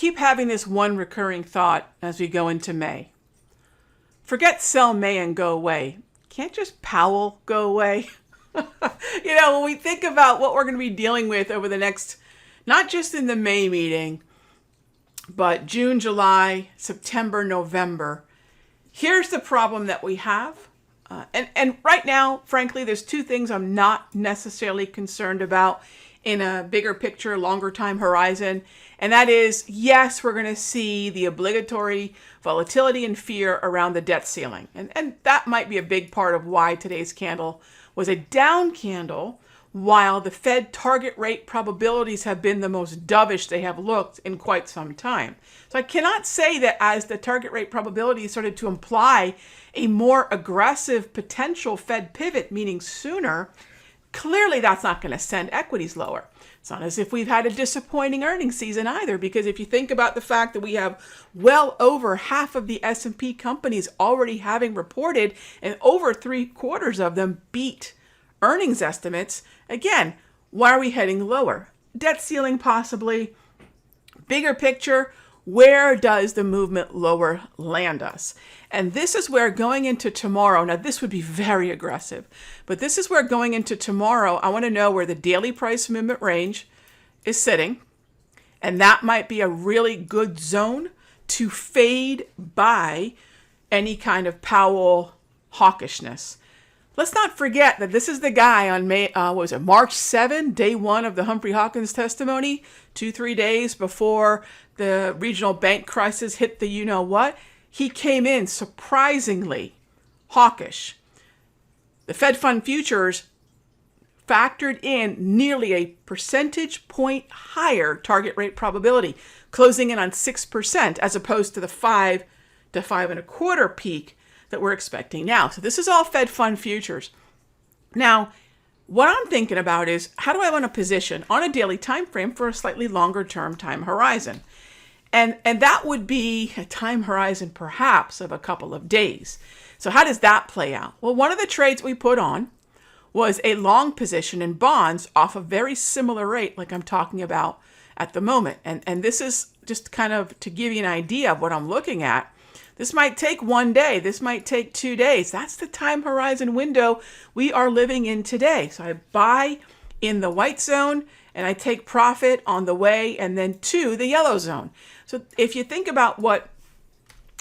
keep having this one recurring thought as we go into May. Forget sell May and go away. Can't just Powell go away? When we think about what we're going to be dealing with over the next, not just in the May meeting, but June, July, September, November, here's the problem that we have. And right now, frankly, there's two things I'm not necessarily concerned about in a bigger picture, longer time horizon. And that is, yes, we're going to see the obligatory volatility and fear around the debt ceiling. And that might be a big part of why today's candle was a down candle, while the Fed target rate probabilities have been the most dovish they have looked in quite some time. So I cannot say that as the target rate probability started to imply a more aggressive potential Fed pivot, meaning sooner, clearly that's not going to send equities lower. It's not as if we've had a disappointing earnings season either, because if you think about the fact that we have well over half of the S&P companies already having reported and over 3/4 of them beat earnings estimates, again, why are we heading lower? Debt ceiling possibly. Bigger picture, where does the movement lower land us? And this is where going into tomorrow, now this would be very aggressive, but this is where going into tomorrow, I want to know where the daily price movement range is sitting. And that might be a really good zone to fade by any kind of Powell hawkishness. Let's not forget that this is the guy on March 7, day one of the Humphrey Hawkins testimony, 2-3 days before the regional bank crisis hit the you-know-what. He came in surprisingly hawkish. The Fed Fund futures factored in nearly a percentage point higher target rate probability, closing in on 6% as opposed to the 5 to 5.25 peak that we're expecting now. So this is all Fed Fund futures. Now, what I'm thinking about is, how do I want to position on a daily time frame for a slightly longer term time horizon? And that would be a time horizon perhaps of a couple of days. So how does that play out? Well, one of the trades we put on was a long position in bonds off a very similar rate like I'm talking about at the moment. And this is just kind of to give you an idea of what I'm looking at. This might take 1 day. This might take 2 days. That's the time horizon window we are living in today. So I buy in the white zone and I take profit on the way and then to the yellow zone. So if you think about what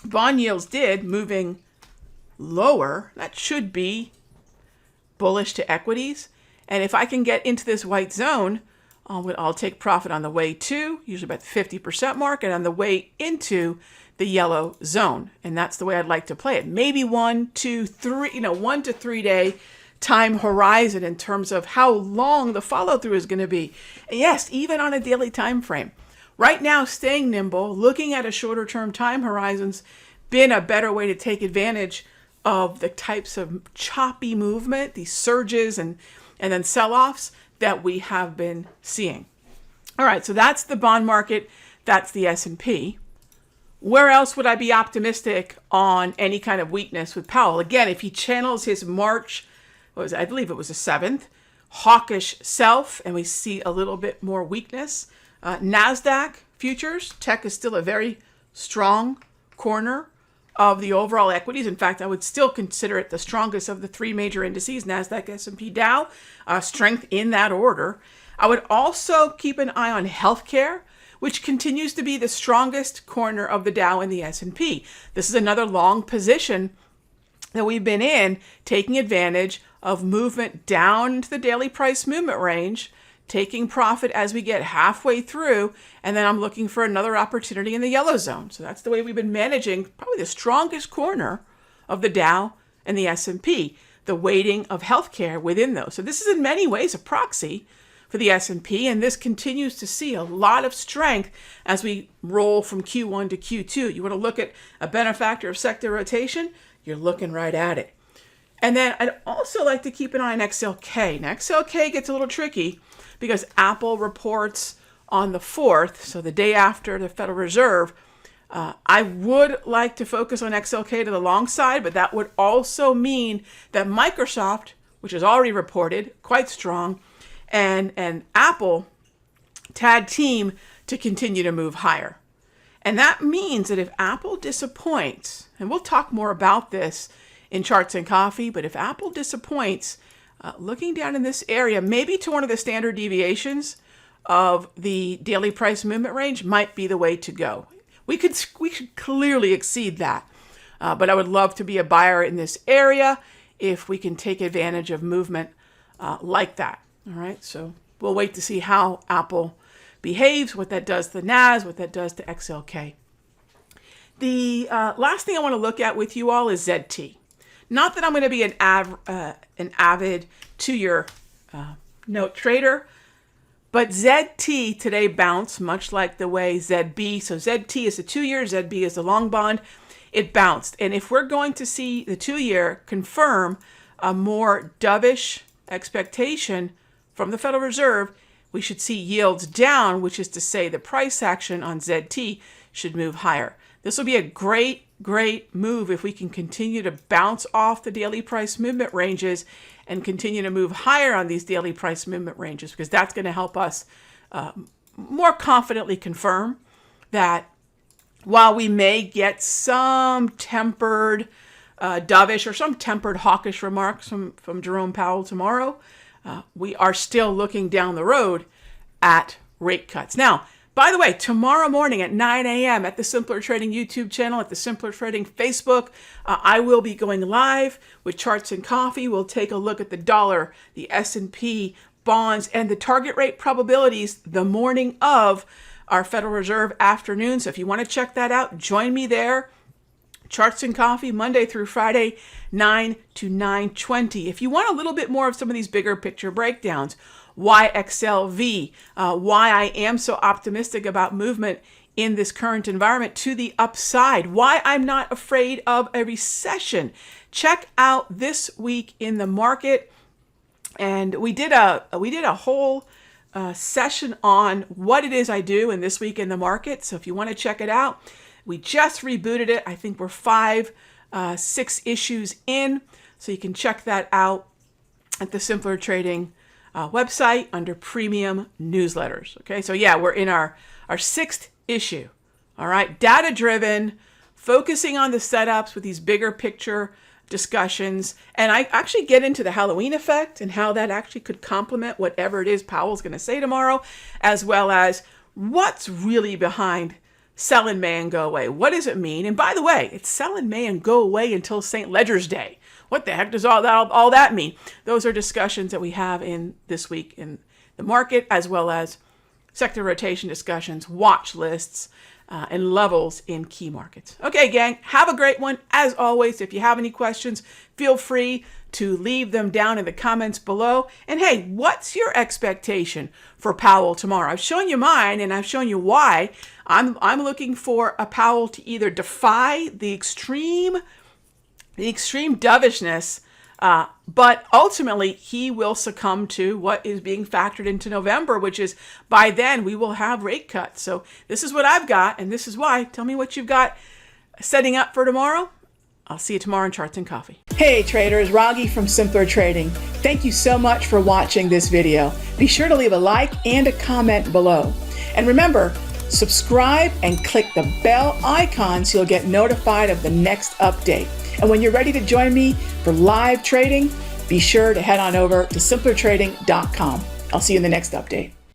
bond yields did moving lower, that should be bullish to equities. And if I can get into this white zone, I'll take profit on the way to, usually about the 50% mark, and on the way into the yellow zone. And that's the way I'd like to play it. Maybe 1 to 3 day time horizon in terms of how long the follow through is going to be. And yes, even on a daily time frame. Right now, staying nimble, looking at a shorter term time horizon's been a better way to take advantage of the types of choppy movement, these surges and then sell-offs that we have been seeing. All right, so that's the bond market. That's the S&P. Where else would I be optimistic on any kind of weakness with Powell? Again, if he channels his March, I believe it was the 7th, hawkish self, and we see a little bit more weakness. NASDAQ futures, tech is still a very strong corner of the overall equities. In fact, I would still consider it the strongest of the 3 major indices, NASDAQ, S&P, Dow, strength in that order. I would also keep an eye on healthcare, which continues to be the strongest corner of the Dow and the S&P. This is another long position that we've been in, taking advantage of movement down into the daily price movement range, taking profit as we get halfway through, and then I'm looking for another opportunity in the yellow zone. So that's the way we've been managing probably the strongest corner of the Dow and the S&P, the weighting of healthcare within those. So this is in many ways a proxy for the S&P, and this continues to see a lot of strength as we roll from Q1 to Q2. You want to look at a benefactor of sector rotation, you're looking right at it. And then I'd also like to keep an eye on XLK. Now, XLK gets a little tricky because Apple reports on the 4th, so the day after the Federal Reserve. I would like to focus on XLK to the long side, but that would also mean that Microsoft, which has already reported quite strong, and Apple tag team to continue to move higher. And that means that if Apple disappoints, and we'll talk more about this in Charts and Coffee, but if Apple disappoints, looking down in this area, maybe to one of the standard deviations of the daily price movement range might be the way to go. We could clearly exceed that, but I would love to be a buyer in this area if we can take advantage of movement like that. All right, so we'll wait to see how Apple behaves, what that does to the NAS, what that does to XLK. The last thing I want to look at with you all is ZT. Not that I'm going to be an avid 2-year note trader, but ZT today bounced much like the way ZB. So ZT is the 2-year, ZB is the long bond. It bounced. And if we're going to see the 2-year confirm a more dovish expectation from the Federal Reserve, we should see yields down, which is to say the price action on ZT should move higher. This will be a great move if we can continue to bounce off the daily price movement ranges and continue to move higher on these daily price movement ranges, because that's going to help us more confidently confirm that while we may get some tempered dovish or some tempered hawkish remarks from Jerome Powell tomorrow, we are still looking down the road at rate cuts. Now, by the way, tomorrow morning at 9 a.m. at the Simpler Trading YouTube channel, at the Simpler Trading Facebook, I will be going live with Charts and Coffee. We'll take a look at the dollar, the S&P, bonds, and the target rate probabilities the morning of our Federal Reserve afternoon. So if you want to check that out, join me there. Charts and Coffee, Monday through Friday, 9 to 9:20. If you want a little bit more of some of these bigger picture breakdowns, why XLV, why I am so optimistic about movement in this current environment to the upside, why I'm not afraid of a recession. Check out This Week in the Market. And we did a whole session on what it is I do in This Week in the Market. So if you want to check it out, we just rebooted it. I think we're 6 issues in. So you can check that out at the Simpler Trading website under premium newsletters. Okay, so yeah, we're in our 6th issue. All right, data driven, focusing on the setups with these bigger picture discussions. And I actually get into the Halloween effect and how that actually could complement whatever it is Powell's going to say tomorrow, as well as what's really behind sell in May and go away. What does it mean? And by the way, it's sell in May and go away until St. Ledger's Day. What the heck does all that mean? Those are discussions that we have in This Week in the Market, as well as sector rotation discussions, watch lists, and levels in key markets. Okay, gang, have a great one. As always, if you have any questions, feel free to leave them down in the comments below. And hey, what's your expectation for Powell tomorrow? I've shown you mine, and I've shown you why. I'm looking for a Powell to either defy the extreme dovishness, but ultimately he will succumb to what is being factored into November, which is by then we will have rate cuts. So this is what I've got, and this is why. Tell me what you've got setting up for tomorrow. I'll see you tomorrow in Charts and Coffee. Hey traders, Raghee from Simpler Trading. Thank you so much for watching this video. Be sure to leave a like and a comment below. And remember, subscribe and click the bell icon so you'll get notified of the next update. And when you're ready to join me for live trading, be sure to head on over to simplertrading.com. I'll see you in the next update.